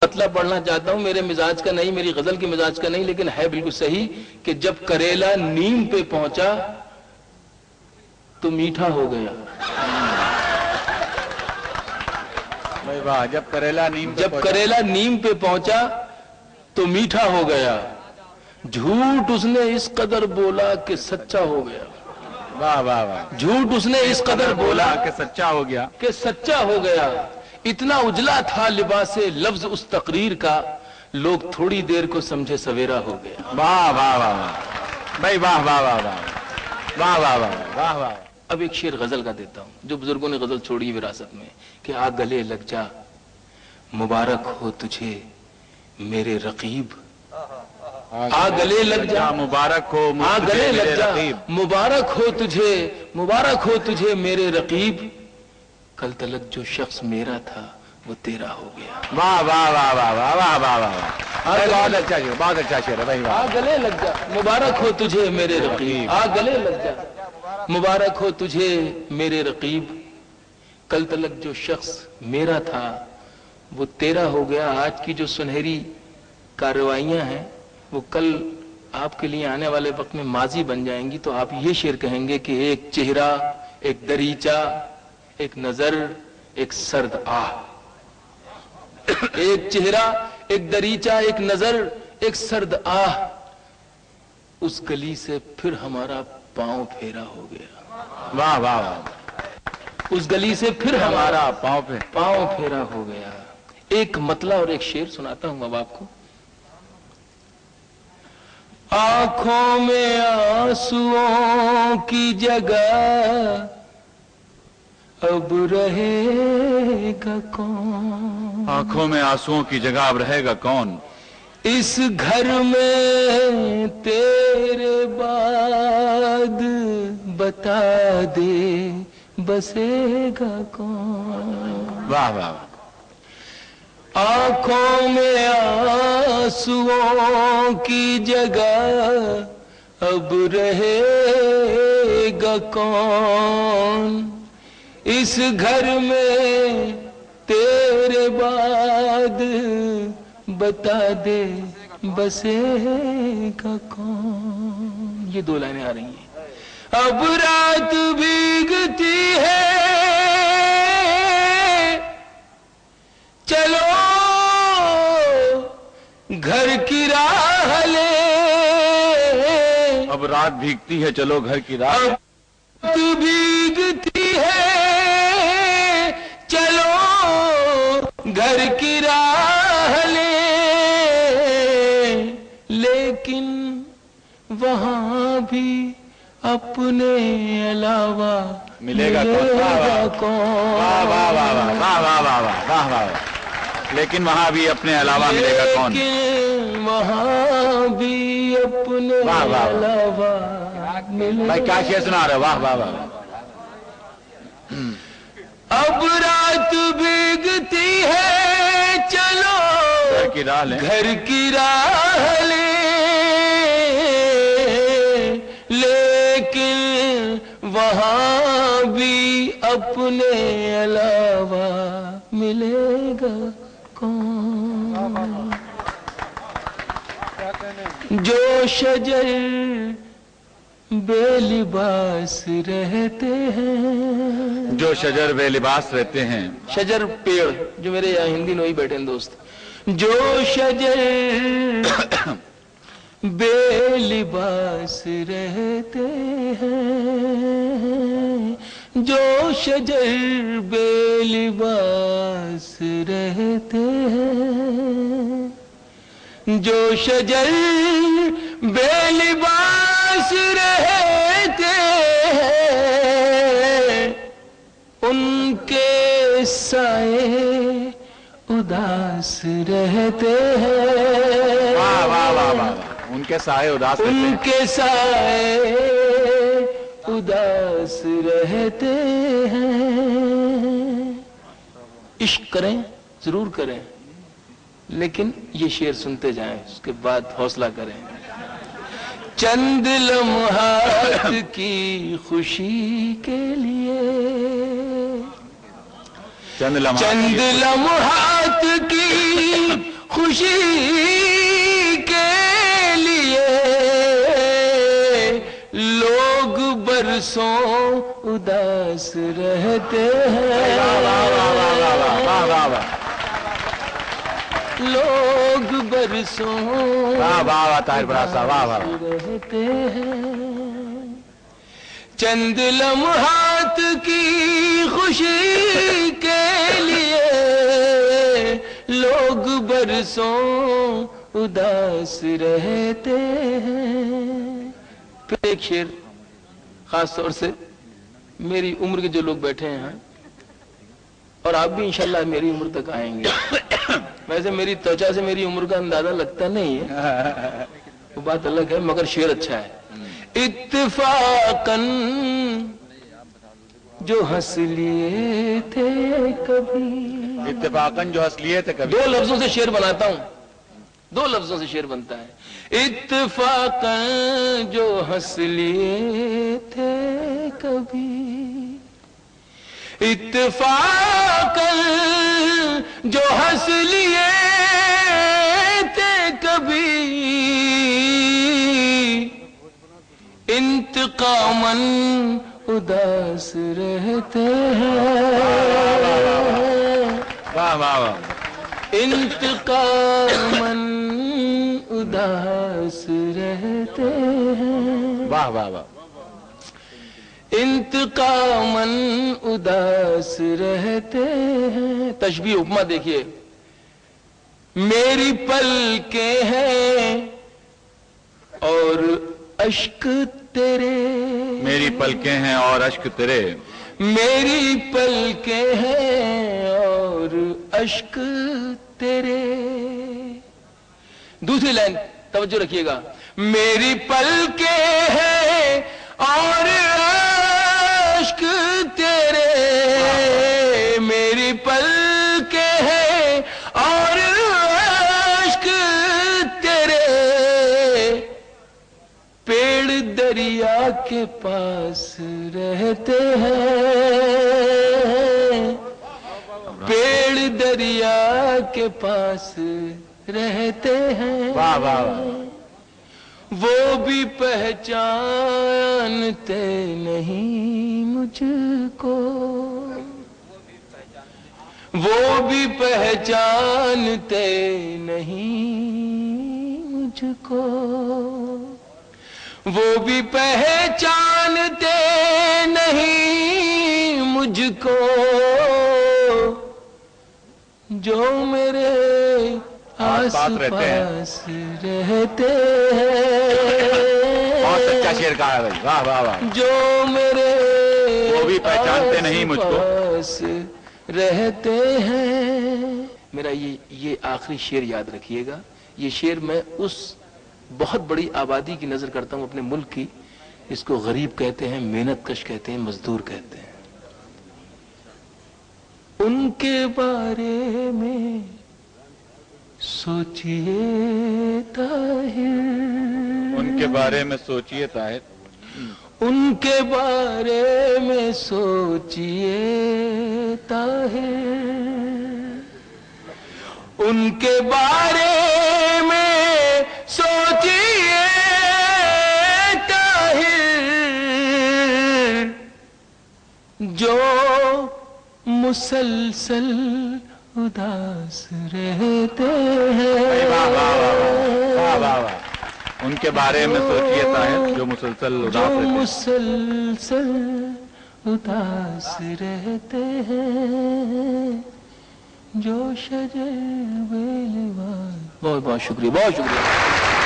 مطلب پڑھنا چاہتا ہوں، میرے مزاج کا نہیں، میری غزل کے مزاج کا نہیں، لیکن ہے بالکل صحیح کہ جب کریلا نیم پہ پہنچا تو میٹھا ہو گیا۔ واہ، جب کریلا نیم پہ پہنچا تو میٹھا ہو گیا، جھوٹ اس نے اس قدر بولا کہ سچا ہو گیا۔ واہ واہ واہ، جھوٹ اس نے اس قدر بولا کہ سچا ہو گیا، ہو گیا۔ اتنا اجلا تھا لباس لفظ اس تقریر کا، لوگ تھوڑی دیر کو سمجھے سویرا ہو گیا۔ واہ واہ واہ بھائی، واہ واہ واہ واہ واہ واہ واہ واہ واہ۔ اب ایک شعر غزل کا دیتا ہوں جو بزرگوں نے غزل چھوڑی وراثت میں، کہ آ گلے لگ جا مبارک ہو تجھے میرے رقیب، آ گلے لگ جا مبارک ہو، آ گلے لگ جا مبارک ہو تجھے میرے رقیب، کل تلک جو شخص میرا تھا وہ تیرا ہو گیا۔ واہ واہ واہ واہ واہ واہ واہ واہ، بہت اچھا شعر، بہت اچھا شعر ہے بھائی۔ آ گلے لگ جا مبارک ہو تجھے میرے رقیب، آ گلے لگ جا مبارک ہو تجھے میرے رقیب، کل تلک جو شخص میرا تھا وہ تیرا ہو گیا۔ آج کی جو سنہری کارروائیاں ہیں وہ کل آپ کے لیے آنے والے وقت میں ماضی بن جائیں گی، تو آپ یہ شعر کہیں گے کہ ایک چہرہ، ایک دریچہ، ایک نظر، ایک سرد آہ۔ ایک چہرہ، ایک دریچہ، ایک نظر، ایک سرد آہ، اس گلی سے پھر ہمارا پاؤں پھیرا ہو گیا۔ واہ واہ واہ، اس گلی سے پھر ہمارا پاؤں پھیرا ہو گیا۔ ایک مطلع اور ایک شعر سناتا ہوں اب آپ کو۔ آنکھوں میں آنسوؤں کی جگہ اب رہے گا کون؟ آنکھوں میں آنسوؤں کی جگہ اب رہے گا کون؟ اس گھر میں تیرے بعد بتا دے بسے گا کون؟ واہ واہ، آنکھوں میں آنسوؤں کی جگہ اب رہے گا کون؟ اس گھر میں تیرے بعد بتا دے بسے گا کون؟ یہ دو لائنیں آ رہی ہیں۔ اب رات بھیگتی ہے چلو گھر کی راہ لے، اب رات بھیگتی ہے چلو گھر کی راہ، رات بھیگتی ہے چلو گھر کی راہ لے، لیکن وہاں بھی اپنے علاوہ ملے گا کون؟ واہ واہ واہ واہ واہ واہ واہ واہ، لیکن وہاں بھی اپنے علاوہ ملے گا کون؟ لیکن وہاں بھی اپنے علاوہ ملے گا۔ بھائی کیا شعر سنا رہے؟ واہ واہ واہ، اب رات بھیگتی ہے چلو گھر کی راہ لیں، گھر کی راہ لے، لیکن وہاں بھی اپنے علاوہ ملے گا کون؟ جو شجر بے لباس رہتے ہیں، جو شجر بے لباس رہتے ہیں، شجر پیڑ، جو میرے یہاں ہندی نوئی بیٹھے ہیں دوست، جو شجر بے لباس رہتے ہیں، جو شجر بے لباس رہتے ہیں، جو شجر بے لباس رہتے ہیں، ان کے سائے اداس رہتے ہیں۔ واہ واہ واہ واہ، ان کے سائے اداس رہتے ہیں، ان کے سائے اداس رہتے ہیں۔ عشق کریں ضرور کریں، لیکن یہ شعر سنتے جائیں، اس کے بعد حوصلہ کریں۔ چند لمحات کی خوشی کے لیے، چند لمحات کی خوشی کے لیے لوگ برسوں اداس رہتے ہیں، لوگ برسوں رہتے ہیں، چند لمحات کی خوشی کے لیے لوگ برسوں اداس رہتے ہیں۔ پھر ایک شعر خاص طور سے میری عمر کے جو لوگ بیٹھے ہیں اور آپ بھی انشاءاللہ میری عمر تک آئیں گے، ویسے میری توچہ سے میری عمر کا اندازہ لگتا نہیں ہے، وہ بات الگ ہے، مگر شعر اچھا ہے۔ اتفاقاً جو ہنس لیے تھے کبھی، اتفاقاً جو ہنس لیے تھے کبھی، دو لفظوں سے شعر بناتا ہوں، دو لفظوں سے شعر بنتا ہے۔ اتفاقاً جو ہنس لیے تھے کبھی، اتفاقاً جو ہنس لیے تھے کبھی، انتقاماً اداس رہتے ہیں، واہ واہ واہ، انتقاماً اداس رہتے ہیں، واہ واہ واہ، انتقاماً اداس رہتے ہیں۔ تشبیہ اپما دیکھیے، میری پلکیں ہیں اور اشک تیرے، میری پلکیں ہیں اور اشک تیرے، میری پلکیں ہیں اور اشک تیرے۔ دوسری لائن توجہ رکھیے گا، میری پلکیں ہیں اور اشک تیرے، میری پلکیں ہیں اور اشک تیرے، پیڑ دریا کے پاس رہتے ہیں، پیڑ دریا کے پاس رہتے ہیں، واہ واہ واہ، وہ بھی پہچانتے نہیں مجھ کو، وہ بھی پہچانتے نہیں مجھ کو، وہ بھی پہچانتے نہیں مجھ کو، جو میرے آس پاس رہتے ہیں، بہت اچھا شعر کہا ہے بھائی، واہ واہ واہ، جو میرے وہ بھی پہچانتے نہیں مجھ کو، پاس رہتے ہیں۔ میرا یہ آخری شعر یاد رکھیے گا، یہ شعر میں اس بہت بڑی آبادی کی نظر کرتا ہوں اپنے ملک کی، اس کو غریب کہتے ہیں، محنت کش کہتے ہیں، مزدور کہتے ہیں۔ ان کے بارے میں سوچئے طاہر، ان کے بارے میں سوچئے طاہر، ان کے بارے میں سوچئے طاہر، ان کے بارے میں سوچئے طاہر، جو مسلسل اداس رہتے ہیں، ان کے بارے میں سوچئے طاہر، جو مسلسل اداس رہتے ہیں، جو شجر بیلوار۔ بہت بہت شکریہ، بہت شکریہ۔